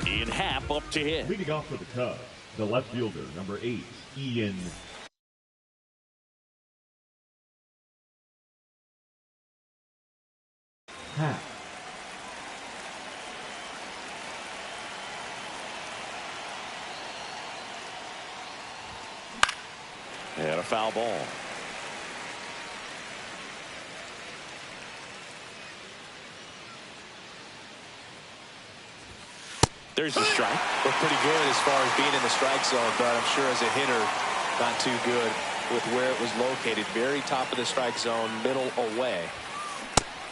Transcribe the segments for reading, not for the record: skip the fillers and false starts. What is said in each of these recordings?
In half, up to hit. Leading off for the Cubs, the left fielder, number 8, Ian Happ. And a foul ball. There's the strike. Looked pretty good as far as being in the strike zone, but I'm sure as a hitter, not too good with where it was located. Very top of the strike zone, middle away.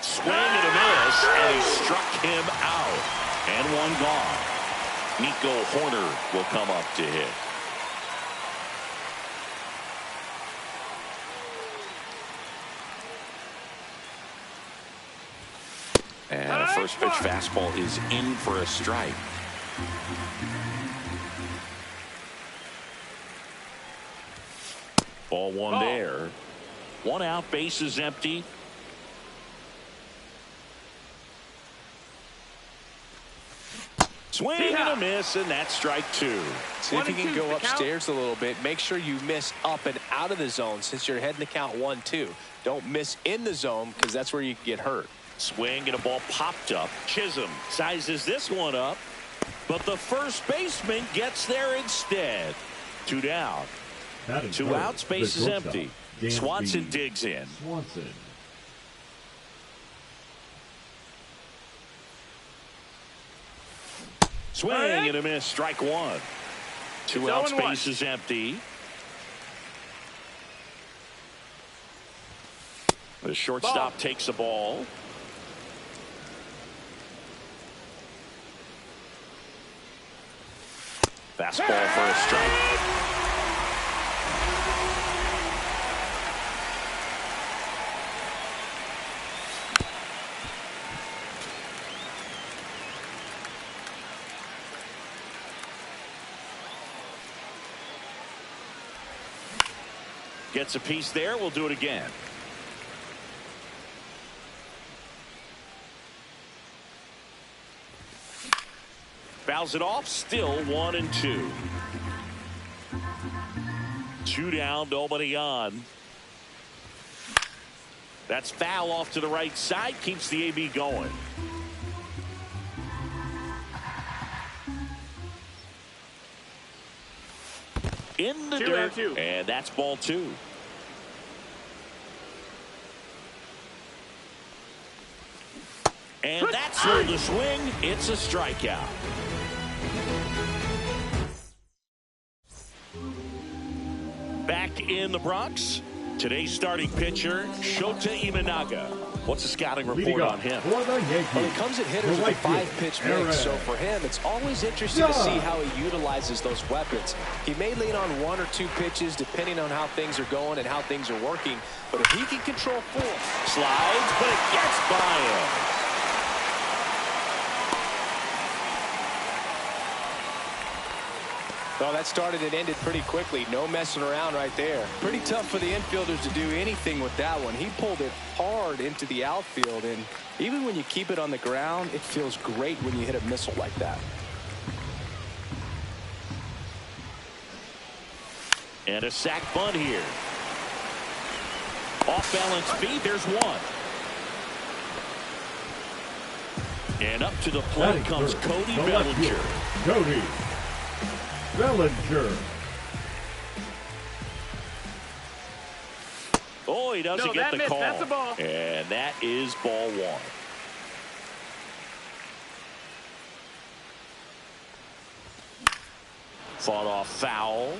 Swing and a miss, and he struck him out. And one gone. Nico Horner will come up to hit. And a first pitch fastball is in for a strike. Ball one there. One out, base is empty. Swing and a miss, and that's strike two. See if you can go upstairs a little bit. Make sure you miss up and out of the zone since you're heading to count 1-2. Don't miss in the zone because that's where you can get hurt. Swing and a ball popped up. Chisholm sizes this one up, but the first baseman gets there instead. Two down. Two outs, base is empty. Swanson digs in. Swanson. Swing and a miss, strike one. Two outs, base is empty. The shortstop takes the ball. Fastball for a strike. Gets a piece there. We'll do it again. Fouls it off. Still 1-2. 2 down, nobody on. That's foul off to the right side. Keeps the AB going. In the dirt. And that's ball 2. And that's through the swing. It's a strikeout. Back in the Bronx, today's starting pitcher, Shota Imanaga. What's the scouting report on him? Well, he comes at hitters with a 5-pitch mix, so for him, it's always interesting to see how he utilizes those weapons. He may lean on 1 or 2 pitches, depending on how things are going and how things are working. But if he can control 4, slides, but it gets by him. Well, that started and ended pretty quickly. No messing around right there. Pretty tough for the infielders to do anything with that one. He pulled it hard into the outfield, and even when you keep it on the ground, it feels great when you hit a missile like that. And a sac bunt here. Off balance feet. There's one. And up to the plate comes Cody Bellinger. Cody Bellinger. Oh, he doesn't get the call. That's a ball. And that is ball 1. Fought off foul.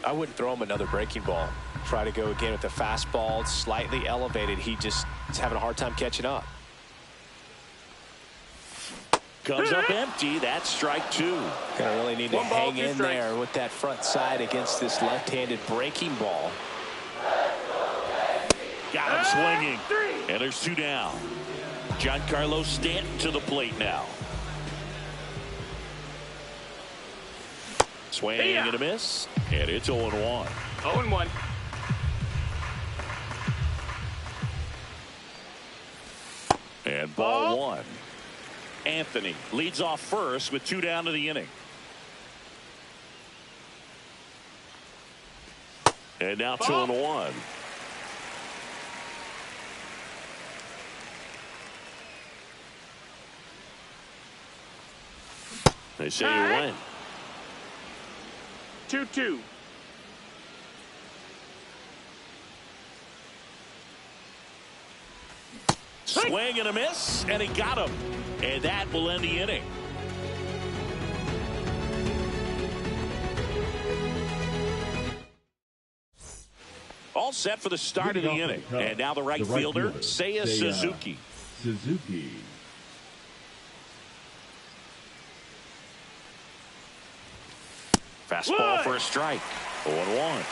I wouldn't throw him another breaking ball. Try to go again with the fastball, slightly elevated. He just is having a hard time catching up. Comes up empty. That's strike 2. Gonna really need to hang in there with that front side against this left-handed breaking ball. Got him swinging. And there's 2 down. Giancarlo Stanton to the plate now. Swing and a miss. And it's 0-1. 0-1. And ball 1. Anthony leads off first with 2 down to the inning. And now 2-1. They say you win. 2-2. Swing and a miss, and he got him. And that will end the inning. All set for the start of the inning. And now the right fielder, Seiya Suzuki. Fastball for a strike. 0-1.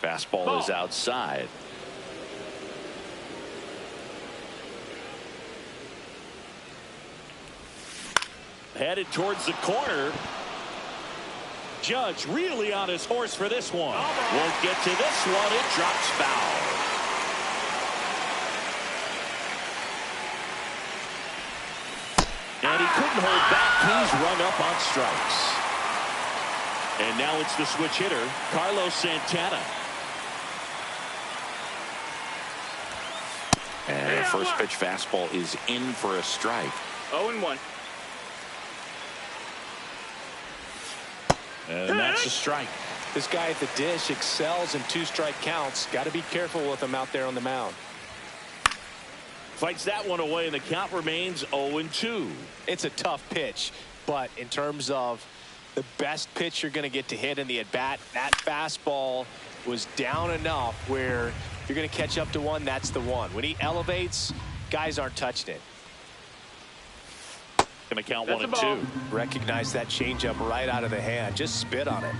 Fastball is outside. Headed towards the corner. Judge really on his horse for this one. Won't get to this one. It drops foul. And he couldn't hold back. He's run up on strikes. And now it's the switch hitter, Carlos Santana. And the first pitch fastball is in for a strike. 0-1. And that's a strike. This guy at the dish excels in 2-strike counts. Got to be careful with him out there on the mound. Fights that one away, and the count remains 0-2. It's a tough pitch, but in terms of the best pitch you're going to get to hit in the at-bat, that fastball was down enough where if you're going to catch up to one, that's the one. When he elevates, guys aren't touching it. Going to count 1-2. Recognize that changeup right out of the hand. Just spit on it.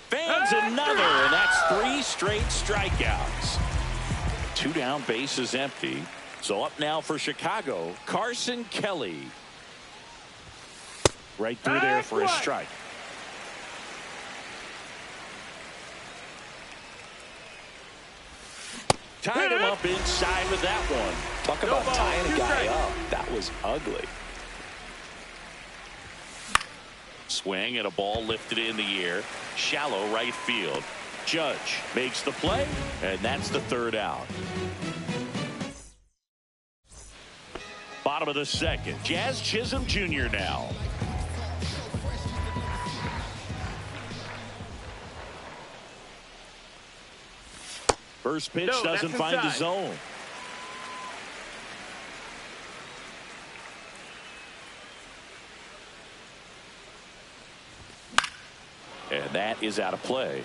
Fans another, and that's 3 straight strikeouts. 2 down, bases empty. So up now for Chicago, Carson Kelly. Right through there for a strike. Tied him up inside with that one. Talk about tying a guy up. That was ugly. Swing and a ball lifted in the air. Shallow right field. Judge makes the play, and that's the third out. Bottom of the second. Jazz Chisholm Jr. now. First pitch doesn't find the zone. And that is out of play.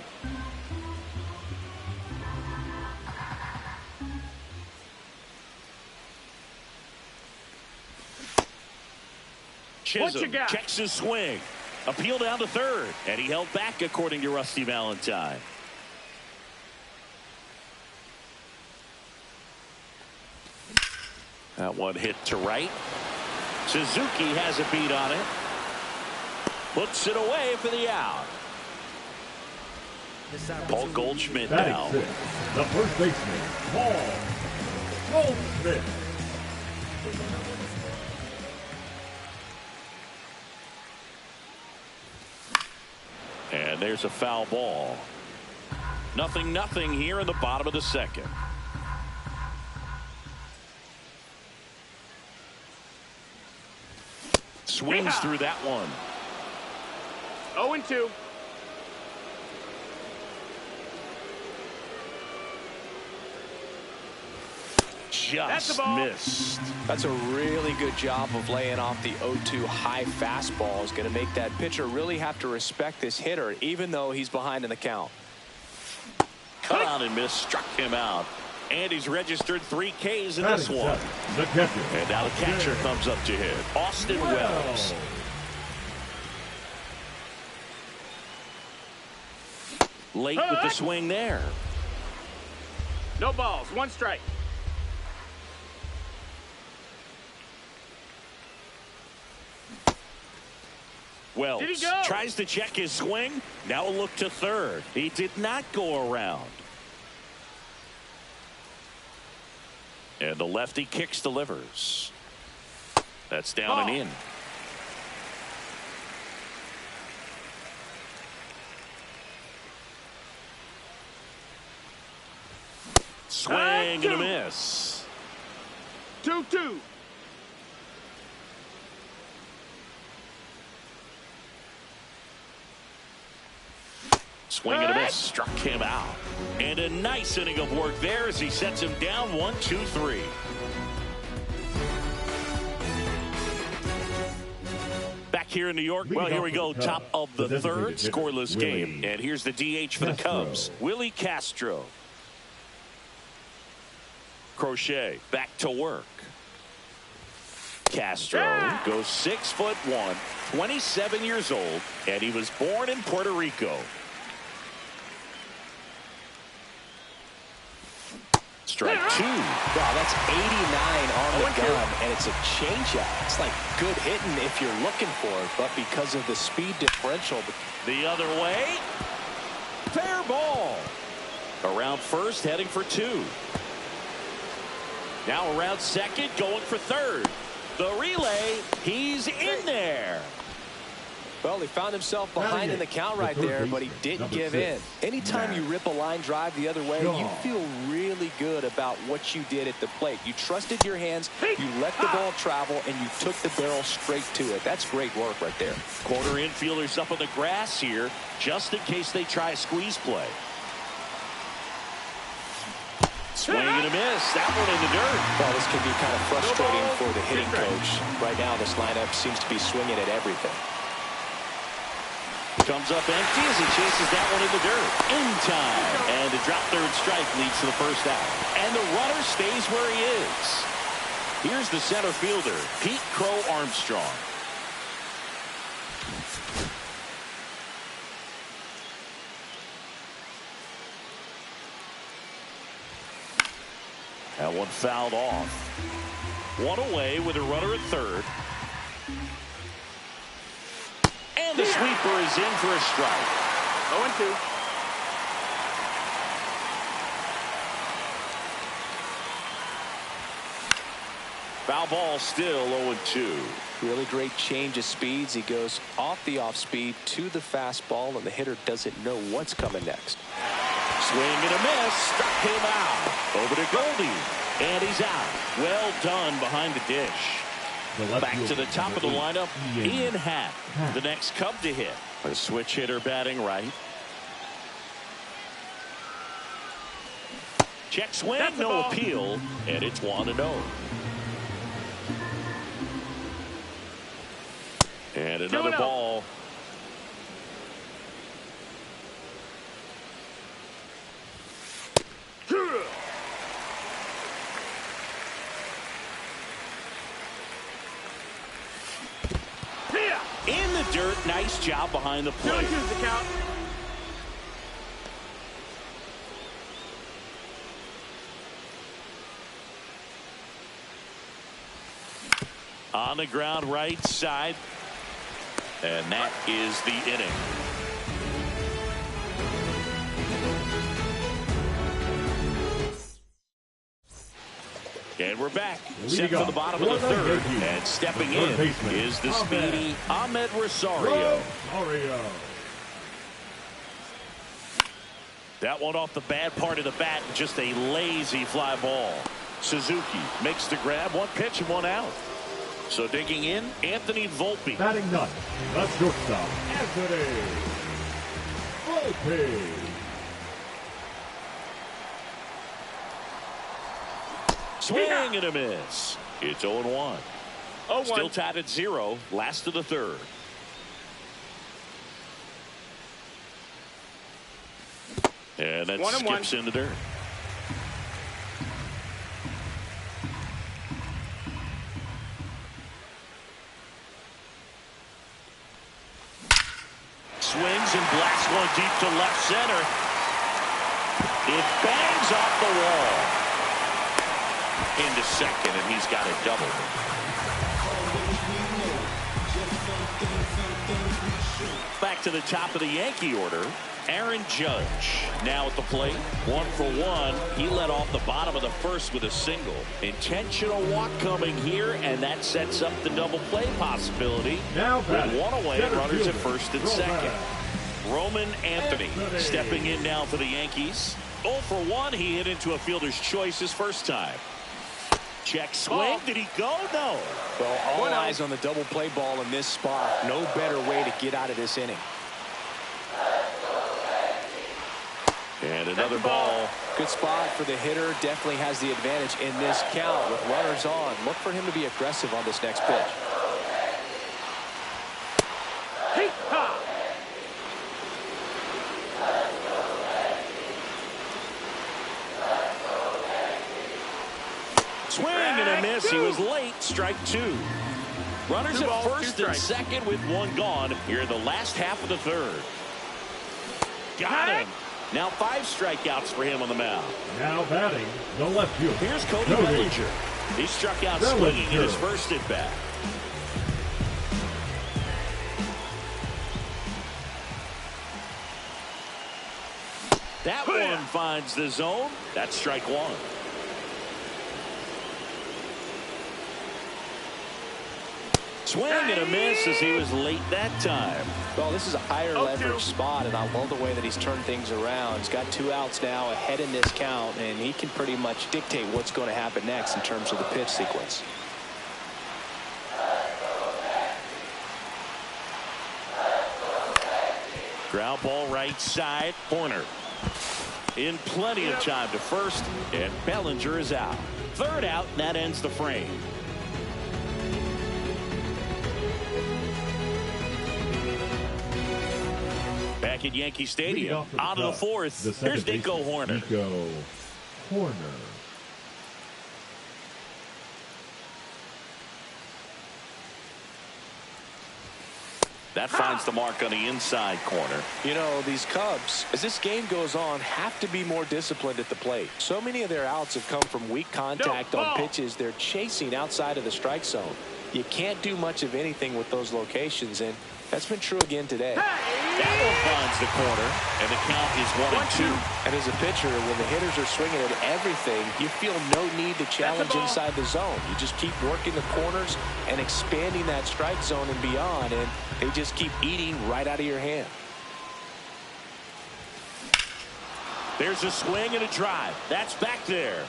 Chisholm checks his swing. Appeal down to third. And he held back, according to Rusty Valentine. That one hit to right. Suzuki has a beat on it. Puts it away for the out. Paul Goldschmidt now. The first baseman, Paul Goldschmidt. And there's a foul ball. 0-0 here in the bottom of the second. Swings through that one. 0-2. Just missed. That's a really good job of laying off the 0-2 high fastball. Is going to make that pitcher really have to respect this hitter, even though he's behind in the count. Cut on and miss, struck him out. And he's registered 3 Ks in this one. And now the catcher comes up to hit. Austin Wells. Late with the swing there. No balls, 1 strike. Wells tries to check his swing. Now a look to third. He did not go around. And the lefty kicks, delivers. That's down and in. Swing and a miss. 2-2. Swing and a miss, struck him out. And a nice inning of work there as he sets him down 1-2-3. Back here in New York, well, here we go, top of the third, scoreless game. And here's the DH for the Cubs, Willie Castro. Crochet back to work. Castro goes 6'1", 27 years old, and he was born in Puerto Rico. Strike 2. Wow, that's 89 on the gun, and it's a changeup. It's like good hitting if you're looking for it, but because of the speed differential. The other way. Fair ball. Around first, heading for 2. Now around second, going for third. The relay, he's in there. Well, he found himself behind in the count right there, but he didn't give in. Anytime you rip a line drive the other way, you feel really good about what you did at the plate. You trusted your hands, you let the ball travel, and you took the barrel straight to it. That's great work right there. Corner infielders up on the grass here, just in case they try a squeeze play. Swing and a miss. That one in the dirt. Well, this can be kind of frustrating for the hitting coach. Right now, this lineup seems to be swinging at everything. Comes up empty as he chases that one in the dirt. In time. And the drop third strike leads to the first out. And the runner stays where he is. Here's the center fielder, Pete Crow Armstrong. That one fouled off. One away with a runner at third. And the sweeper is in for a strike. 0-2. Foul ball still 0-2. Really great change of speeds. He goes off the off speed to the fastball, and the hitter doesn't know what's coming next. Swing and a miss. Struck him out. Over to Goldie. And he's out. Well done behind the dish. Back to the top of the lineup, Ian Happ, the next Cub to hit. A switch hitter batting right. Check swing, no appeal, and it's 1-0. And another ball. In the dirt, nice job behind the plate. 2-2's the count. On the ground, right side. And that is the inning. And we're back. Set for the bottom of the third. And stepping in is the speedy Ahmed Rosario. That one off the bad part of the bat. Just a lazy fly ball. Suzuki makes the grab. One pitch and one out. So digging in, Anthony Volpe. Batting ninth, the shortstop, Anthony Volpe. Swing and a miss. It's 0-1. 0-1. Still tied at 0. Last of the third. And that skips into dirt. Swings and blasts one deep to left center. It bangs off the wall. Into second, and he's got a double. Back to the top of the Yankee order. Aaron Judge now at the plate. 1 for 1. He led off the bottom of the first with a single. Intentional walk coming here, and that sets up the double play possibility. Now with one away, runners at first and second. Roman Anthony stepping in now for the Yankees. 0 for 1. He hit into a fielder's choice his first time. Check swing. Did he go? No. Well, all eyes on the double play ball in this spot. No better way to get out of this inning. And another ball. Good spot for the hitter. Definitely has the advantage in this count with runners on. Look for him to be aggressive on this next pitch. Swing and a miss. He was late. Strike 2. Runners at first and second with one gone here in the last half of the third. Got him. Now 5 strikeouts for him on the mound. Now batting the left fielder. Here's Cody Bellinger. He struck out swinging in his first at bat. That one finds the zone. That's strike 1. Swing and a miss as he was late that time. Well, this is a higher leverage spot, and I love the way that he's turned things around. He's got 2 outs now ahead in this count, and he can pretty much dictate what's going to happen next in terms of the pitch sequence. Ground ball right side corner. In plenty of time to first, and Bellinger is out. Third out, and that ends the frame. Back at Yankee Stadium, out of the fourth, here's Nico Horner. Nico Horner. That finds the mark on the inside corner. You know, these Cubs, as this game goes on, have to be more disciplined at the plate. So many of their outs have come from weak contact on pitches they're chasing outside of the strike zone. You can't do much of anything with those locations, and that's been true again today. That one finds the corner, and the count is 1-2. And as a pitcher, when the hitters are swinging at everything, you feel no need to challenge inside the zone. You just keep working the corners and expanding that strike zone and beyond, and they just keep eating right out of your hand. There's a swing and a drive. That's back there.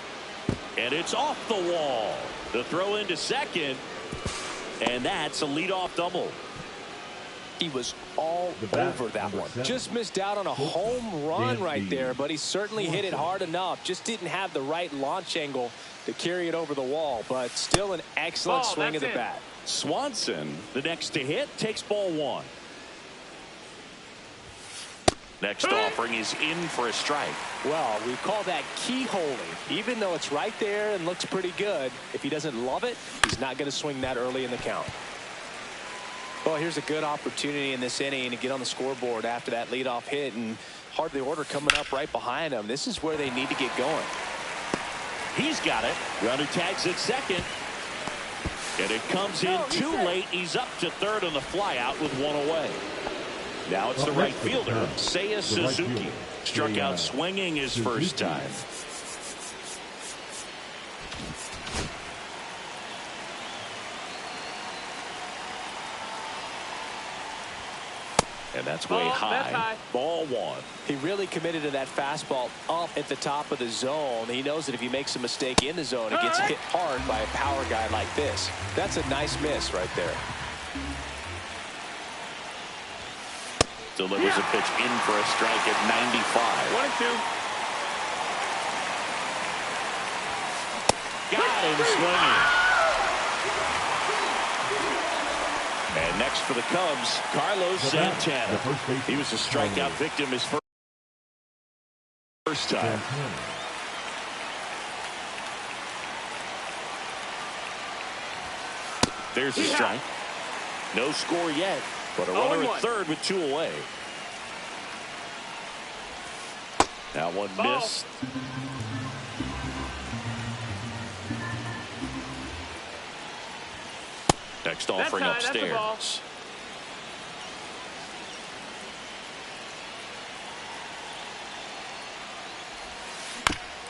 And it's off the wall. The throw into second, and that's a leadoff double. He was all over that one. Just missed out on a home run right there, but he certainly hit it hard enough. Just didn't have the right launch angle to carry it over the wall, but still an excellent swing of the bat. Swanson, the next to hit, takes ball one. Next offering is in for a strike. Well, we call that keyholing. Even though it's right there and looks pretty good, if he doesn't love it, he's not going to swing that early in the count. Well, here's a good opportunity in this inning to get on the scoreboard after that leadoff hit, and hardly order coming up right behind him. This is where they need to get going. He's got it. Runner tags at second. And it comes in too late. He's up to third on the fly out with one away. Now it's the right fielder, Seiya Suzuki. Struck out swinging his first time. And that's way high. Ball one. He really committed to that fastball up at the top of the zone. He knows that if he makes a mistake in the zone, it gets hit hard by a power guy like this. That's a nice miss right there. Delivers a pitch in for a strike at 95. 1-2. Got him swinging. And next for the Cubs, Carlos Santana. He was a strikeout victim his first time. There's a strike. No score yet, but a runner at third with two away. Now one missed. Next offering upstairs.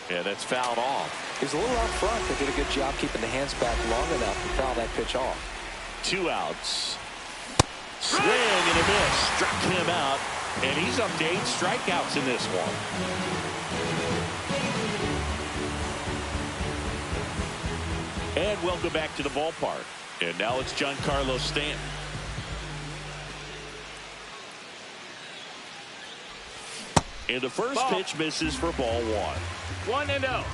Yeah, that's fouled off. He's a little out front, but did a good job keeping the hands back long enough to foul that pitch off. 2 outs. Swing and a miss. Struck him out, and he's up to 8 strikeouts in this one. And welcome back to the ballpark. And now it's Giancarlo Stanton. And the first pitch misses for ball one. 1-0.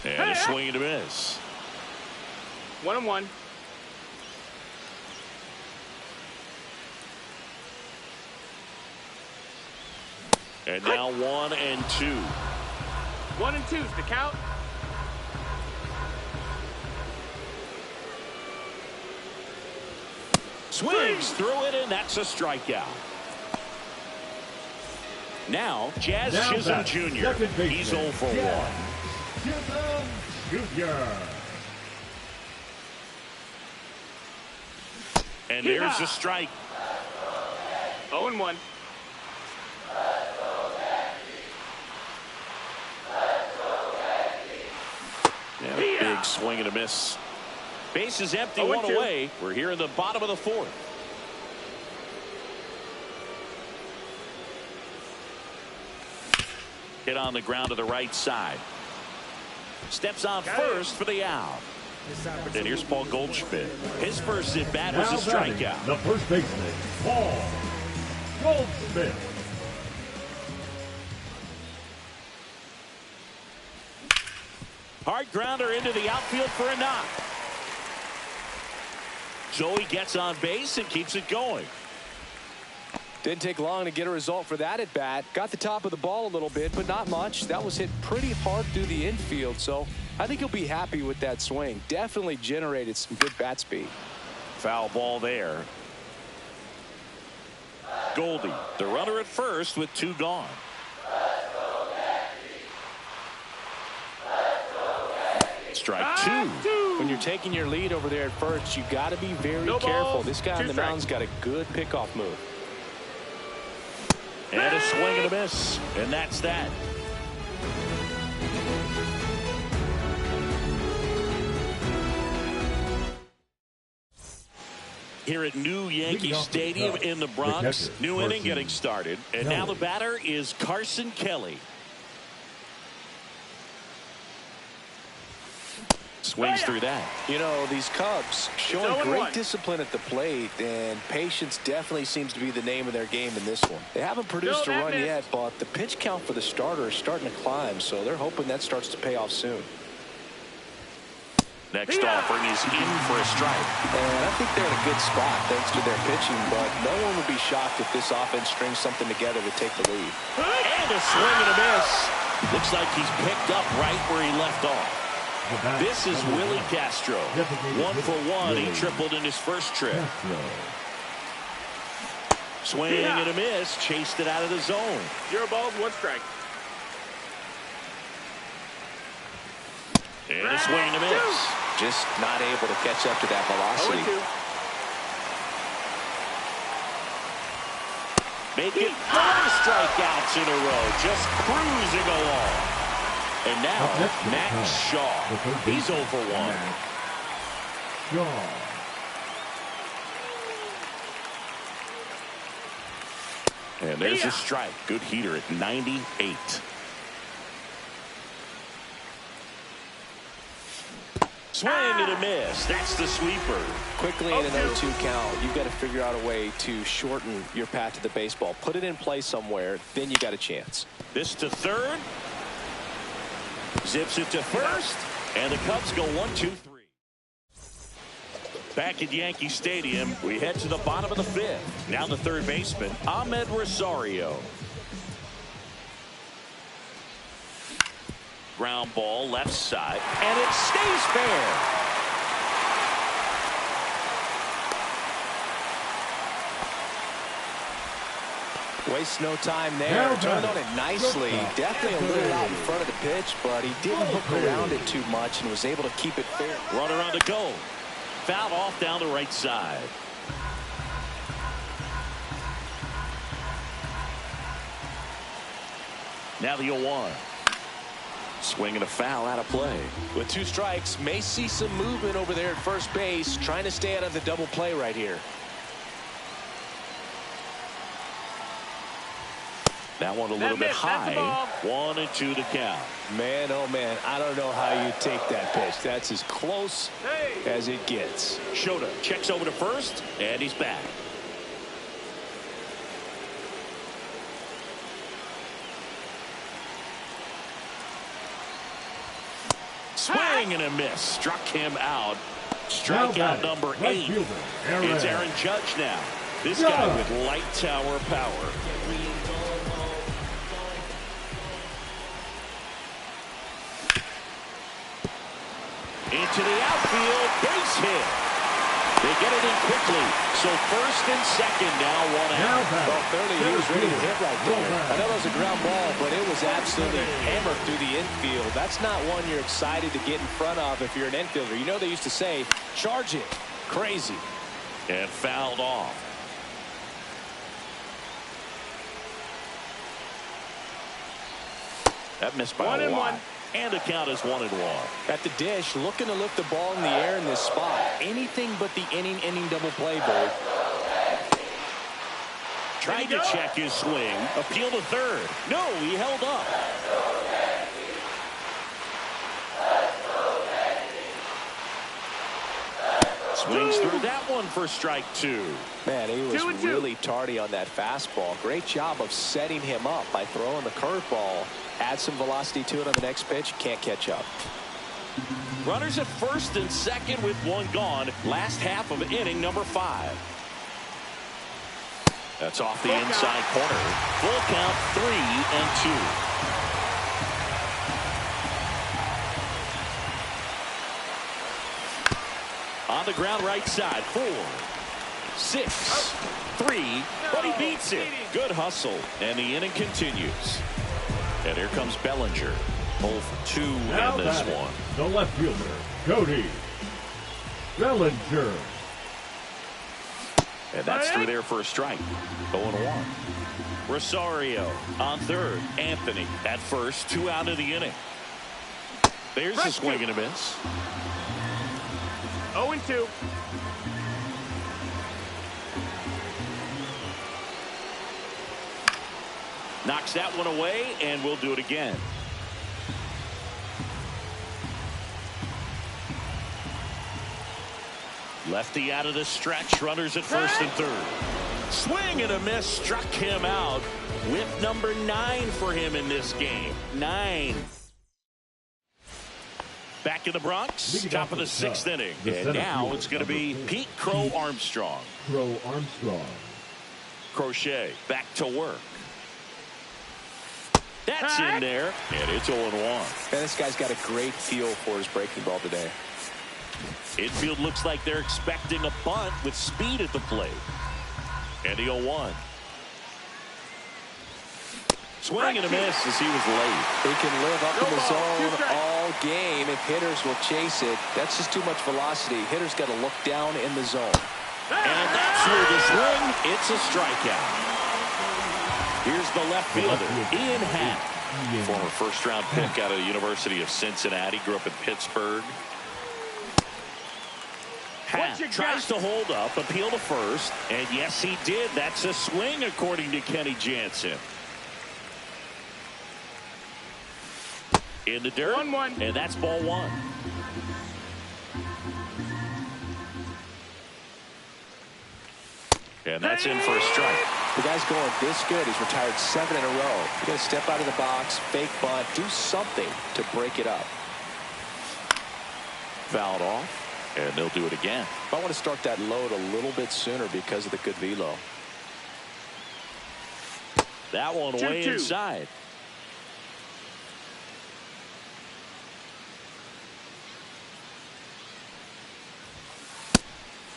And a swing and a miss. 1-1. And now 1-2. 1-2's the count. Swings through it, and that's a strikeout. Now, Jazz Chisholm Jr. He's 0 for 1. Chisholm Jr. And there's a strike. 0-1. Yeah, big swing and a miss. Base is empty, 1 away. We're here in the bottom of the 4th. Hit on the ground to the right side. Steps on first for the out. And here's Paul Goldschmidt. His first at bat was a strikeout. The first baseman, Paul Goldschmidt. Hard grounder into the outfield for a knock. Joey gets on base and keeps it going. Didn't take long to get a result for that at bat. Got the top of the ball a little bit, but not much. That was hit pretty hard through the infield, so I think he'll be happy with that swing. Definitely generated some good bat speed. Foul ball there. Goldie, the runner at first with 2 gone. Strike 2. When you're taking your lead over there at first, you got to be very careful. Balls, This guy on the mound's got a good pickoff move. And a swing and a miss. And that's that. Here at New Yankee Stadium in the Bronx, new inning getting started. And now the batter is Carson Kelly. Swings through that. You know, these Cubs showing great discipline at the plate, and patience definitely seems to be the name of their game in this one. They haven't produced a run yet, but the pitch count for the starter is starting to climb, so they're hoping that starts to pay off soon. Next offering is in for a strike. And I think they're in a good spot thanks to their pitching, but no one would be shocked if this offense strings something together to take the lead. And a swing and a miss. Looks like he's picked up right where he left off. This is Willie Castro. 1 for 1. He tripled in his first trip. Swing and a miss. Chased it out of the zone. 0 balls, 1 strike. And a swing and a miss. Just not able to catch up to that velocity. 0-2. Make it 4 strikeouts in a row. Just cruising along. And now, Max Shaw. He's 0 for 1. And there's a strike. Good heater at 98. Swing and a miss. That's the sweeper. Quickly in an 0-2 count, you've got to figure out a way to shorten your path to the baseball. Put it in play somewhere, then you got a chance. This to third. Zips it to first. And the Cubs go 1-2-3. Back at Yankee Stadium, we head to the bottom of the 5th. Now the third baseman, Ahmed Rosario. Ground ball left side, and it stays fair. Wastes no time there. Turned on it nicely. Definitely a little out in front of the pitch, but he didn't hook around it too much and was able to keep it fair. Runner on the go. Fouled off down the right side. Now the 0-1. Swing and a foul out of play. With 2 strikes, may see some movement over there at first base, trying to stay out of the double play right here. That one a little bit high. 1-2 to count. Man, oh man, I don't know how you take that pitch. That's as close as it gets. Shota checks over to first, and he's back. Swing and a miss. Struck him out. Strikeout number 8. It's Aaron Judge now. This guy with light tower power. Into the outfield, base hit. They get it in quickly. So first and second now, 1 out. Well, clearly he was ready to hit right there. I know it was a ground ball, but it was absolutely hammered through the infield. That's not one you're excited to get in front of if you're an infielder. You know they used to say, charge it. Crazy. And fouled off. That missed by a lot. And the count is 1-1. At the dish, looking to lift the ball in the air in this spot. Anything but the inning double play, Bird. Tried to check his swing. Appeal to third. No, he held up. Swings through that one for strike 2. Man, he was really tardy on that fastball. Great job of setting him up by throwing the curveball. Add some velocity to it on the next pitch. Can't catch up. Runners at first and second with 1 gone. Last half of inning number 5. That's off the inside corner. Full count, 3-2. On the ground right side. 4, 6, 3. But he beats it. Good hustle. And the inning continues. And here comes Bellinger. 0 for 2 in this one. The left fielder, Cody Bellinger. And that's through there for a strike. 0-1. Rosario on third. Anthony at first. 2 out of the inning. There's a swing and a miss. 0-2. Knocks that one away, and we'll do it again. Lefty out of the stretch. Runners at first and third. Swing and a miss. Struck him out. Whip number 9 for him in this game. 9. Back in the Bronx. Top of the 6th inning. And now it's going to be Pete Crow Armstrong. Crochet back to work. That's in there. And it's 0-1. Man, this guy's got a great feel for his breaking ball today. Infield looks like they're expecting a bunt with speed at the plate. And the 0-1. Swing and a miss as he was late. He can live up in the zone all game if hitters will chase it. That's just too much velocity. Hitters got to look down in the zone. And that's where the swing. It's a strikeout. Here's the left fielder, Ian Happ. Former first-round pick out of the University of Cincinnati. Grew up in Pittsburgh. Happ tries to hold up, appeal to first, and yes, he did. That's a swing, according to Kenny Jansen. In the dirt, 1-1. and that's ball 1. And that's in for a strike. The guy's going this good. He's retired 7 in a row. You got to step out of the box, fake bunt, do something to break it up. Fouled off. And they'll do it again. I want to start that load a little bit sooner because of the good velo. That one way inside.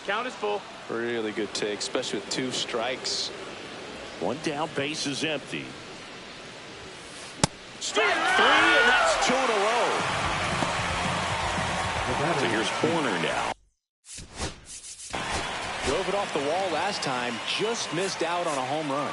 Count is full. Really good take, especially with 2 strikes. 1 down, base is empty. Strike 3, and that's 2 in a row. So here's Horner now. Drove it off the wall last time. Just missed out on a home run.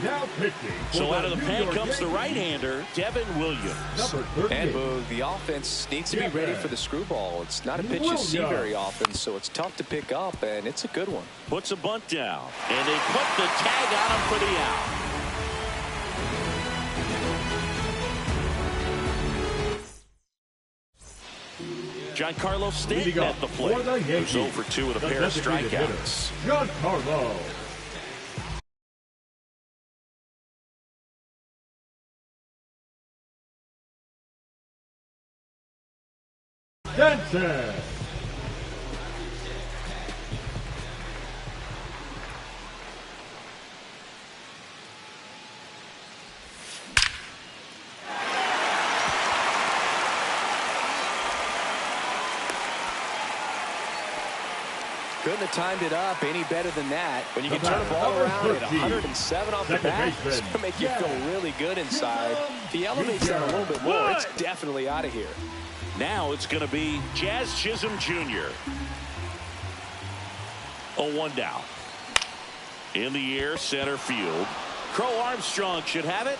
Now pitching. So out of the pen comes the right-hander, Devin Williams. And Boog, the offense needs to be ready for the screwball. It's not a pitch you see very often, so it's tough to pick up, and it's a good one. Puts a bunt down, and they put the tag on him for the out. Giancarlo Stanton at the plate. Who's 0 for 2 with a pair of strikeouts. Giancarlo. Stanton. Couldn't have timed it up any better than that. When you can turn the ball around at 107 off the bat, it's going to make you feel really good inside. If he elevates that a little bit more, it's definitely out of here. Now it's going to be Jazz Chisholm Jr. 0-1 down. In the air, center field. Crow Armstrong should have it.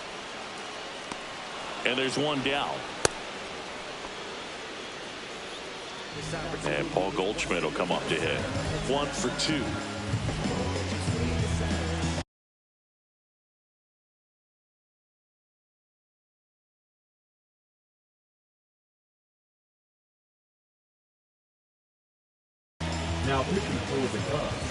And there's 1 down. And Paul Goldschmidt will come up to hit. 1 for 2. Now pitching for the Cubs.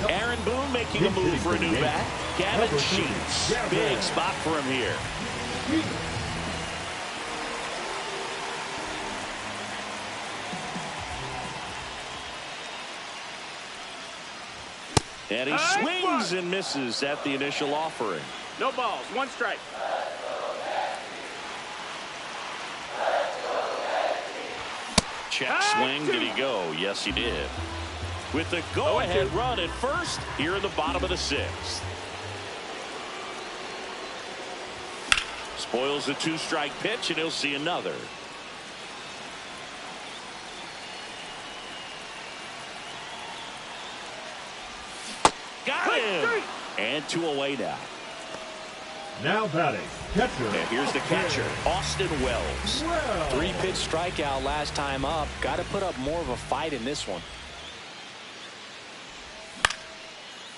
Aaron Boone making a move for a new bat. Gavin Sheets. Big spot for him here. And he swings and misses at the initial offering. No balls, 1 strike. Check swing. Did he go? Yes, he did. With the go-ahead run at first here in the bottom of the 6th. Spoils the 2-strike pitch, and he'll see another. Got him! And 2 away now. Now batting, catcher. And here's the catcher, Austin Wells. 3-pitch strikeout last time up. Got to put up more of a fight in this one.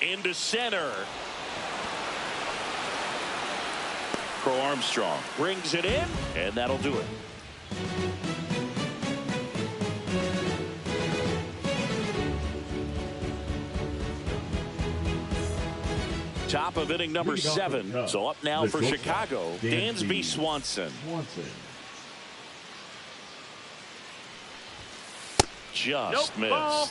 Into center. Crow Armstrong brings it in, and that'll do it. Top of inning number 7. So up now for Chicago, Dansby Swanson. Just missed. Ball.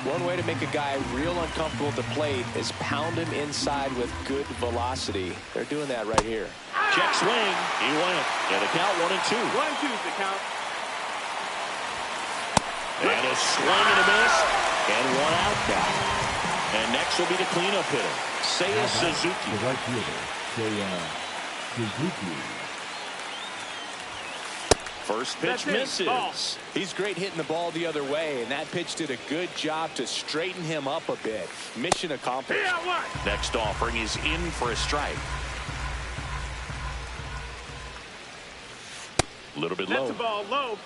One way to make a guy real uncomfortable at the plate is pound him inside with good velocity. They're doing that right here. Check swing. He went. And a count 1-2. 1-2 is the count. And a swing and a miss. And 1 out now. And next will be the cleanup hitter, Seiya Suzuki. The right fielder, Seiya Suzuki. First pitch misses. He's great hitting the ball the other way, and that pitch did a good job to straighten him up a bit. Mission accomplished. Next offering is in for a strike. A little bit low. That's the ball low.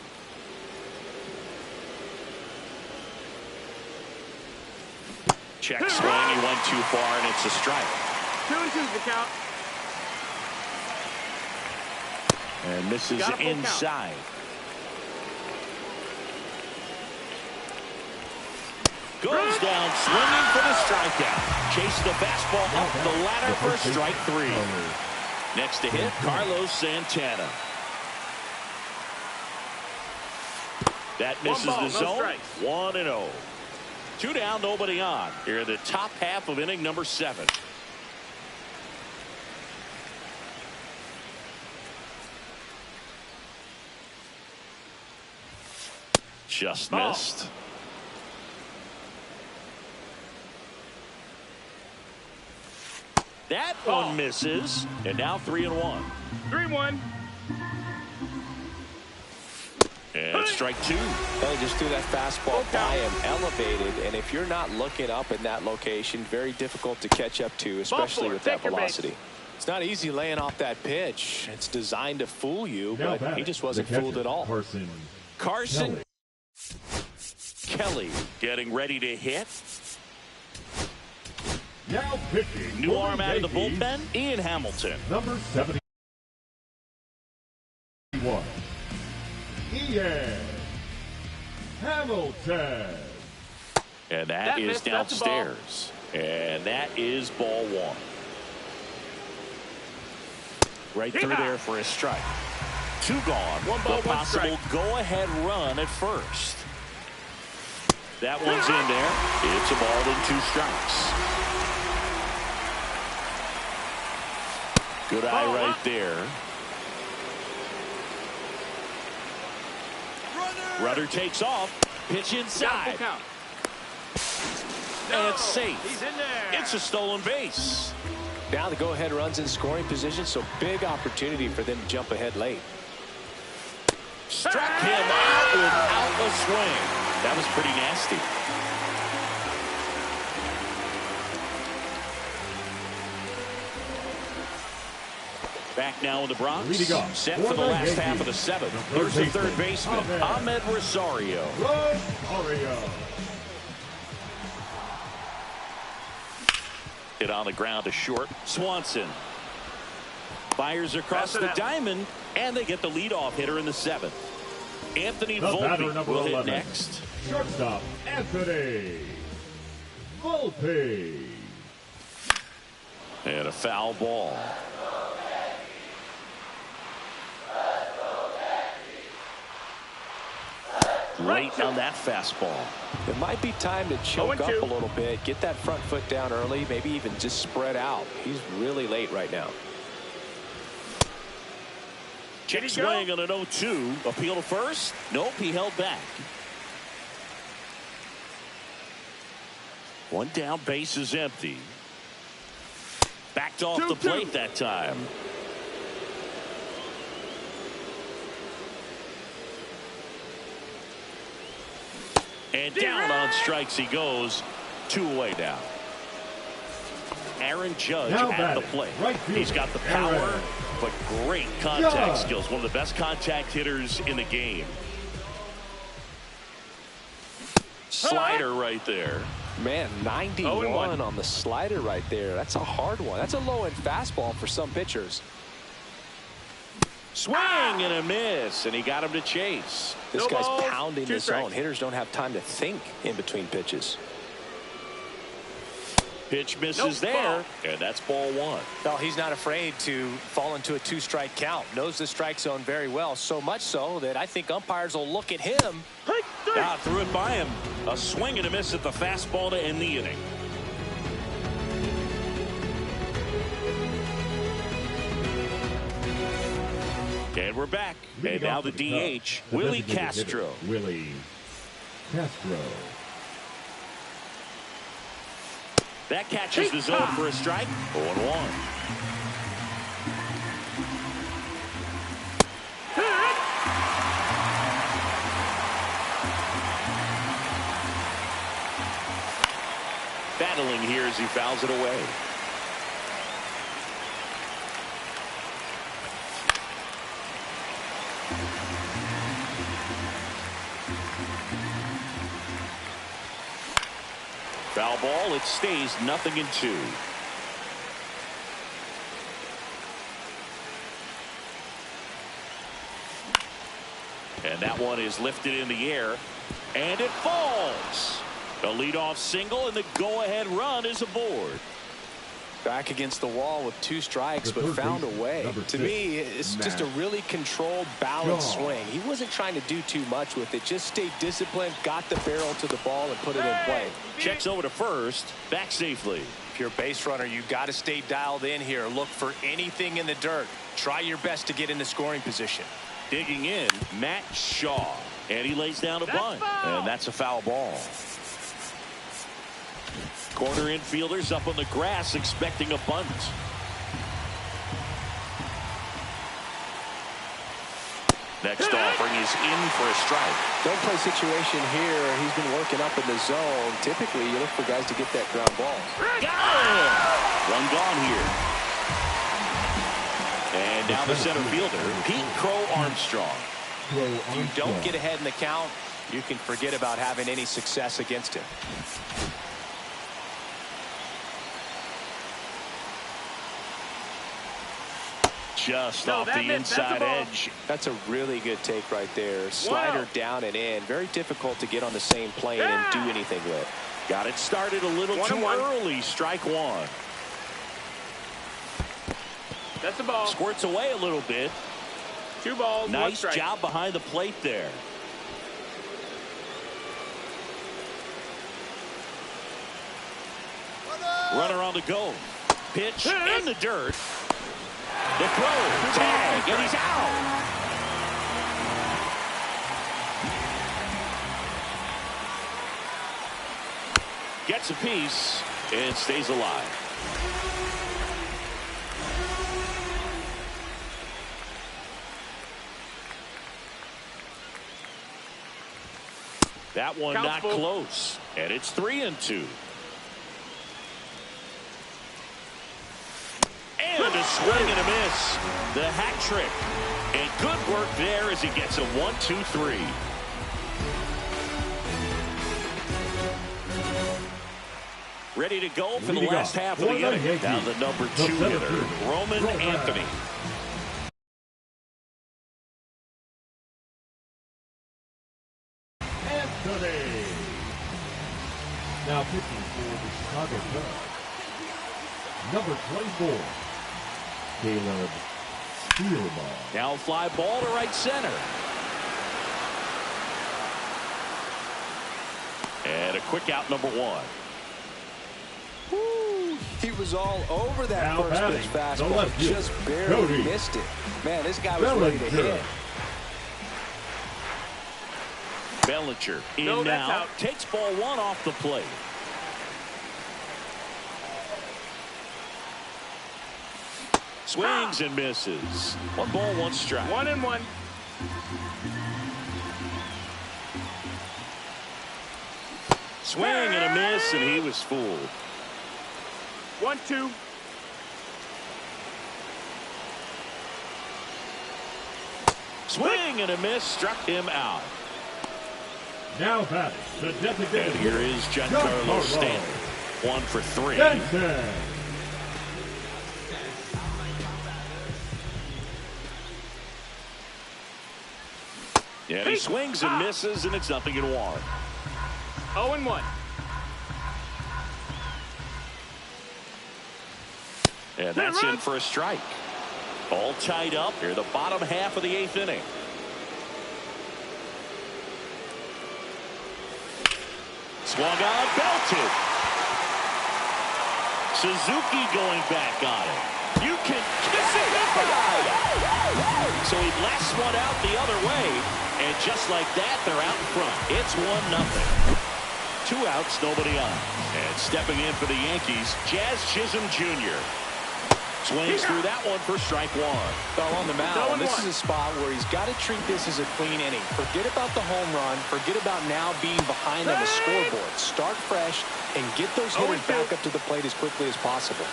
Check swing. He went too far, and it's a strike. 2-2 is the count. And misses inside. Goes down swinging for the strikeout. Chases the fastball up the ladder for strike 3. Next to hit, Carlos Santana. That misses the zone. 1-0. 2 down, nobody on. Here in the top half of inning number 7. Just missed. That one misses. And now 3-1. 3-1. And strike 2. They just threw that fastball by him, elevated, and if you're not looking up in that location, very difficult to catch up to, especially with that velocity. It's not easy laying off that pitch. It's designed to fool you, but he just wasn't fooled at all. Carson Kelly getting ready to hit. Now pitching. New arm out of the bullpen, Ian Hamilton. Number 71. Ian Hamilton. And that is downstairs. And that is ball 1. Right through there for a strike. 2 gone. 1 ball, the possible go-ahead run at first. That one's in there. It's a ball and 2 strikes. Good eye right there. Rudder takes off. Pitch inside. And it's safe. He's in there. It's a stolen base. Now the go-ahead runs in scoring position, so big opportunity for them to jump ahead late. Struck him out without a swing. That was pretty nasty. Back now in the Bronx. Set for the last half of the 7th. Here's the third baseman, Ahmed Rosario. Hit on the ground to short. Swanson fires across the diamond, and they get the leadoff hitter in the 7th. Anthony Volpe will hit next. Shortstop Anthony Volpe. And a foul ball. Late on that fastball. It might be time to choke up a little bit, get that front foot down early, maybe even just spread out. He's really late right now. Check swing on an 0-2. Appeal to first. Nope, he held back. One down, base is empty. Backed off the plate that time. And down on strikes he goes. 2 away now. Aaron Judge at the plate. He's got the power, but great contact skills. One of the best contact hitters in the game. Slider right there. Man, 91 on the slider right there. That's a hard one. That's a low-end fastball for some pitchers. Swing and a miss, and he got him to chase. This guy's pounding the zone. Hitters don't have time to think in between pitches. Pitch misses there, and that's ball 1. No, he's not afraid to fall into a 2-strike count. Knows the strike zone very well, so much so that I think umpires will look at him. Threw it by him. A swing and a miss at the fastball to end the inning. And we're back. And now the DH, Willie Castro. Willie Castro. That catches the zone for a strike. 0-1. Battling here as he fouls it away. Foul ball. It stays 0-2. And that one is lifted in the air, and it falls. A leadoff single, and the go-ahead run is aboard. Back against the wall with 2 strikes, but found a way. To me, it's just a really controlled, balanced swing. He wasn't trying to do too much with it. Just stayed disciplined, got the barrel to the ball, and put it in play. Checks over to first, back safely. If you're a base runner, you've got to stay dialed in here. Look for anything in the dirt. Try your best to get into scoring position. Digging in, Matt Shaw. And he lays down a bunt. And that's a foul ball. Corner infielders up on the grass expecting a bunt. Next offering is in for a strike. Don't play situation here. He's been working up in the zone. Typically, you look for guys to get that ground ball. Got it! One gone here. And now the center fielder, Pete Crow Armstrong. If you don't get ahead in the count, you can forget about having any success against him. Just off the inside edge. That's a really good take right there. Slider down and in. Very difficult to get on the same plane and do anything with. Got it started a little too early. Strike 1. That's the ball. Squirts away a little bit. 2 balls. Nice job behind the plate there. Runner on the go. Pitch in the dirt. The throw, tag, and he's out. Gets a piece and stays alive. That one not close, and it's 3-2. And a swing and a miss. The hat trick. And good work there as he gets a 1-2-3. Ready to go for the last half of the inning. Now the number 2 hitter, Roman Anthony. Now pitching for the Chicago Cubs, number 24, Caleb Steelball. Now fly ball to right center. And a quick out, number 1. He was all over that Now first pitch fastball. Just barely missed it. Man, this guy was ready to hit. Bellinger in now. Takes ball one off the plate. Swings and misses. 1 ball, 1 strike. 1-1. Swing and a miss, and he was fooled. 1-2. Swing and a miss, struck him out. Now batting, the designated. And here is Giancarlo Stanton. 1 for 3. Stanton. And he swings and misses, and it's 0-1. 0-1. And that's in for a strike. All tied up here, the bottom half of the 8th inning. Swung on, belted. Suzuki going back on it. You can kiss it goodbye. So he blasts one out the other way, and just like that, they're out in front. It's 1-0. 2 outs, nobody on. And stepping in for the Yankees, Jazz Chisholm Jr. Swings through that one for strike 1. Well, on the mound, this is a spot where he's got to treat this as a clean inning. Forget about the home run. Forget about now being behind on the scoreboard. Start fresh and get those hitters back up to the plate as quickly as possible.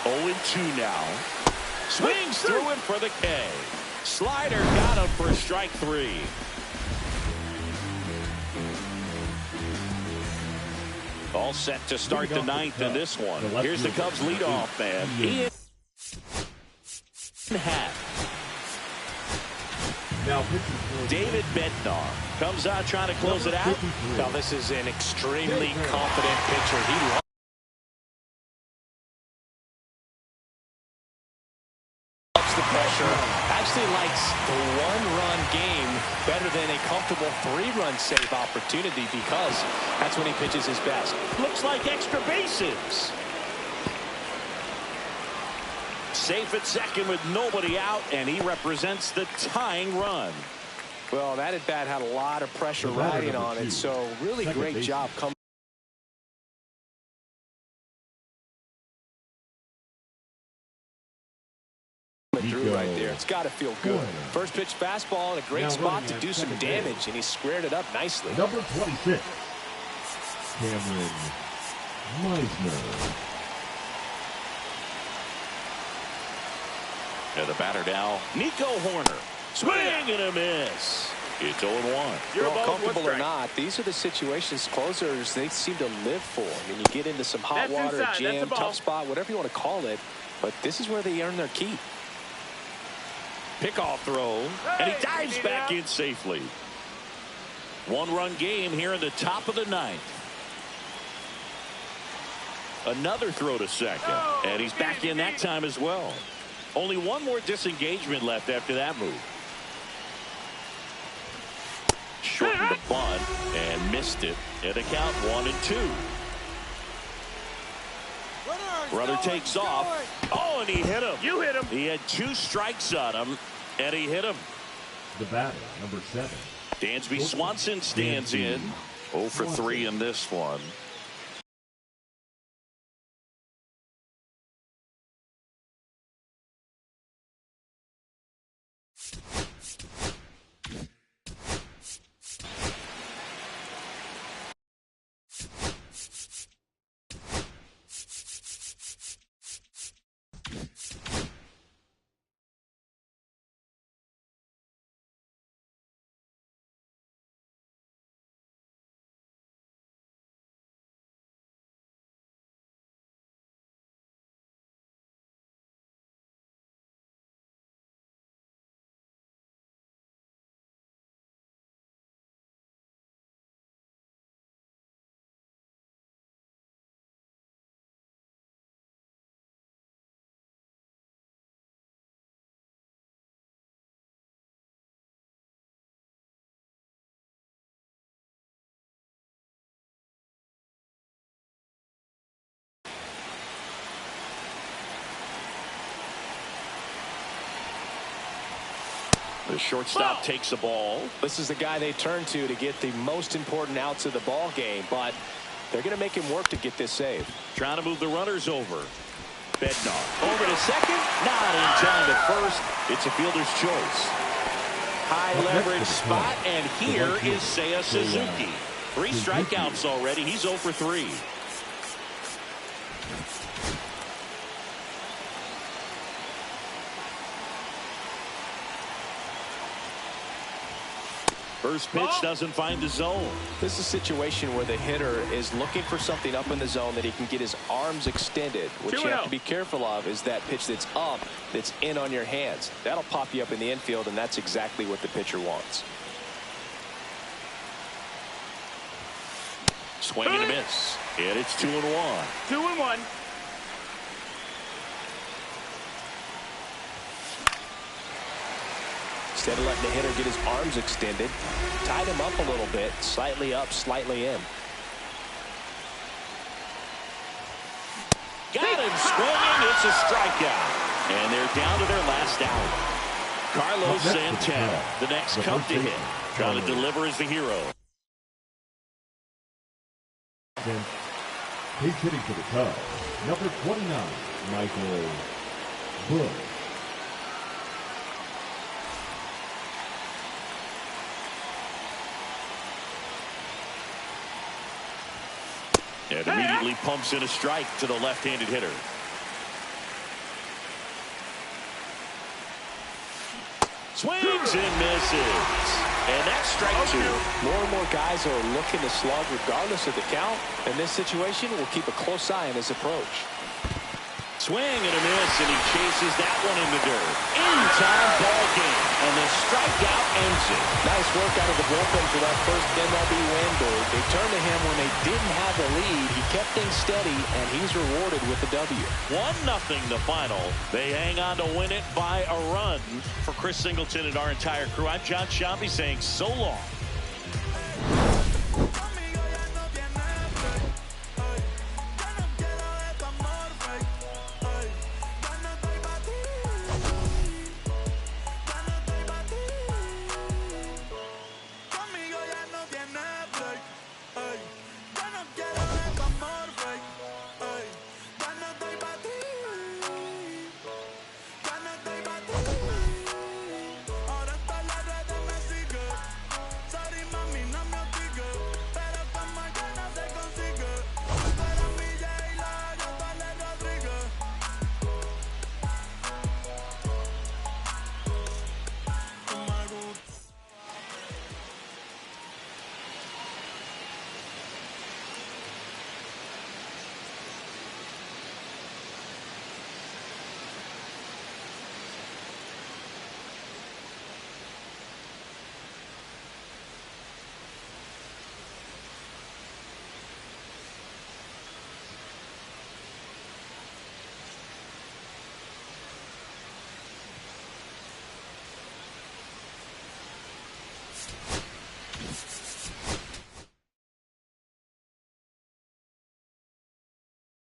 0-2 now. Swings through it for the K. Slider got him for strike 3. All set to start the 9th in this one. Here's the Cubs leadoff man, Ian Happ. David Bednar comes out trying to close it out. Now this is an extremely confident pitcher. He loves the pressure. Actually likes the 1-run game better than a comfortable 3-run save opportunity because that's when he pitches his best. Looks like extra bases. Safe at second with nobody out, and he represents the tying run. Well, that at bat had a lot of pressure riding on it, so really great job coming through right there. It's got to feel good. First pitch fastball in a great spot to do some damage, and he squared it up nicely. Number 26, Cameron Meisner. And the batter now, Nico Horner. Swing and a miss. It's 0-1. Well, comfortable or not, these are the situations closers they seem to live for. I mean, you get into some hot water, jam, tough spot, whatever you want to call it, but this is where they earn their keep. Pickoff throw, and he dives back in safely. 1-run game here in the top of the 9th. Another throw to second, and he's back in that time as well. Only one more disengagement left after that move. Shortened the bunt and missed it. And a count 1-2. Runner takes off. Oh, and he hit him. You hit him. He had 2 strikes on him, and he hit him. The batter, number 7. Dansby Swanson stands in. 0 for 3 in this one. The shortstop takes the ball. This is the guy they turn to get the most important outs of the ball game, but they're going to make him work to get this save. Trying to move the runners over. Bednar over to second. Not in time at first. It's a fielder's choice. High leverage spot, and here is Seiya Suzuki. 3 strikeouts already. He's 0 for 3. First pitch doesn't find the zone. This is a situation where the hitter is looking for something up in the zone that he can get his arms extended. What you have to be careful of is that pitch that's up, that's in on your hands. That'll pop you up in the infield, and that's exactly what the pitcher wants. Swing and a miss. And it's 2-1. 2-1. Instead of letting the hitter get his arms extended, tied him up a little bit, slightly up, slightly in. Got him swinging. It's a strikeout. And they're down to their last out. Carlos Santana, the next come to hit. Trying to deliver as the hero. He's hitting for the Cubs. Number 29, Michael Bush. And immediately pumps in a strike to the left-handed hitter. Swings and misses. And that's strike 2. More and more guys are looking to slug regardless of the count. In this situation, we'll keep a close eye on his approach. Swing and a miss, and he chases that one in the dirt. In-time ball game, and the strikeout ends it. Nice work out of the bullpen for that first MLB win. They turned to him when they didn't have the lead. He kept things steady, and he's rewarded with the W. 1-0 the final. They hang on to win it by a run. For Chris Singleton and our entire crew, I'm John Shambi saying so long.